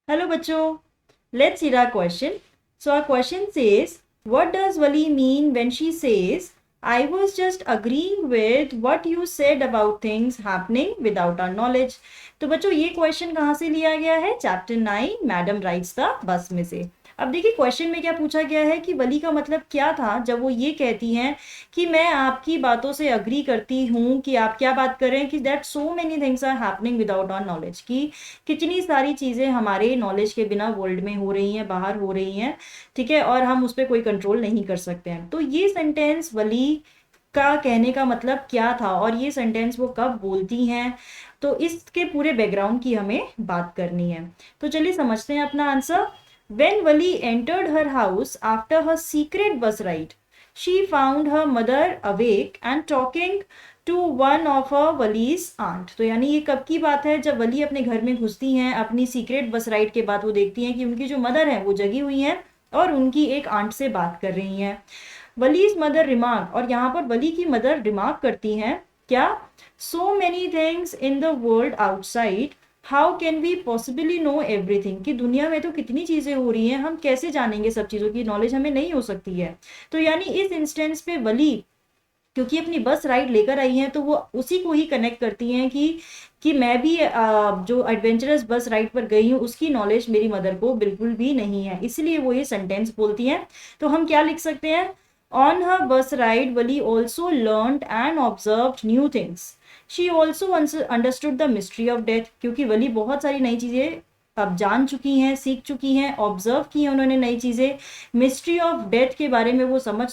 Hello बच्चों, let's read our question. So our question says, what does Wali mean when she says, I was just agreeing with what you said about things happening without our knowledge. तो बच्चों ये question कहाँ से लिया गया है? Chapter 9 madam rights the bus में से। अब देखिए क्वेश्चन में क्या पूछा गया है कि वली का मतलब क्या था जब वो ये कहती हैं कि मैं आपकी बातों से अग्री करती हूँ कि आप क्या बात कर रहे हैं कि that so many things are happening without our knowledge, कि कितनी सारी चीज़ें हमारे नॉलेज के बिना वर्ल्ड में हो रही हैं, बाहर हो रही हैं, ठीक है, और हम उस पर कोई कंट्रोल नहीं कर सकते हैं। तो ये सेंटेंस वली का कहने का मतलब क्या था और ये सेंटेंस वो कब बोलती हैं, तो इसके पूरे बैकग्राउंड की हमें बात करनी है। तो चलिए समझते हैं अपना answer. When Wali entered her house after her secret bus ride, she found her mother awake and talking to one of her Wali's aunt. तो यानी ये कब की बात है? जब वली अपने घर में घुसती हैं अपनी सीक्रेट बस राइड के बाद, वो देखती हैं कि उनकी जो मदर है वो जगी हुई हैं और उनकी एक आंट से बात कर रही हैं। वलीज मदर रिमार्क, और यहाँ पर वली की मदर रिमार्क करती हैं क्या? So many things in the world outside, how can we possibly know everything, कि दुनिया में तो कितनी चीज़ें हो रही हैं, हम कैसे जानेंगे, सब चीज़ों की नॉलेज हमें नहीं हो सकती है। तो यानी इस इंस्टेंस पे वली क्योंकि अपनी बस राइड लेकर आई हैं तो वो उसी को ही कनेक्ट करती हैं कि मैं भी जो एडवेंचरस बस राइड पर गई हूँ उसकी नॉलेज मेरी मदर को बिल्कुल भी नहीं है, इसलिए वो ये सेंटेंस बोलती हैं। तो हम क्या लिख सकते हैं? ऑन हर बस ride Wali also learned and observed new things, she also understood the mystery of death, क्योंकि वली बहुत सारी नई चीज़ें अब जान चुकी हैं, सीख चुकी हैं, ऑब्जर्व की हैं उन्होंने नई चीज़ें, मिस्ट्री ऑफ डेथ के बारे में वो समझ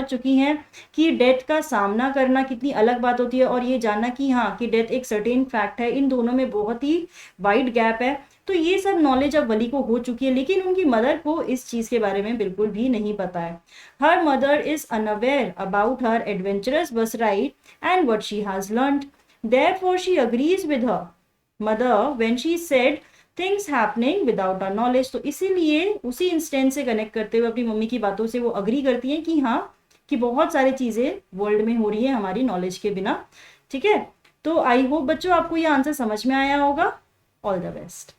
चुकी हैं कि डेथ का सामना करना कितनी अलग बात होती है, और ये जानना कि हाँ कि डेथ एक सर्टेन फैक्ट है, इन दोनों में बहुत ही वाइड गैप है। तो ये सब नॉलेज अब वली को हो चुकी है, लेकिन उनकी मदर को इस चीज़ के बारे में बिल्कुल भी नहीं पता है। Her mother is unaware about her adventurous bus ride and what she has learned, therefore she agrees with her mother when she said things happening without our knowledge. तो इसीलिए उसी इंस्टेंस से कनेक्ट करते हुए अपनी मम्मी की बातों से वो अग्री करती हैं कि हाँ कि बहुत सारी चीज़ें वर्ल्ड में हो रही है हमारी नॉलेज के बिना। ठीक है, तो आई होप बच्चों आपको ये आंसर समझ में आया होगा। All the best.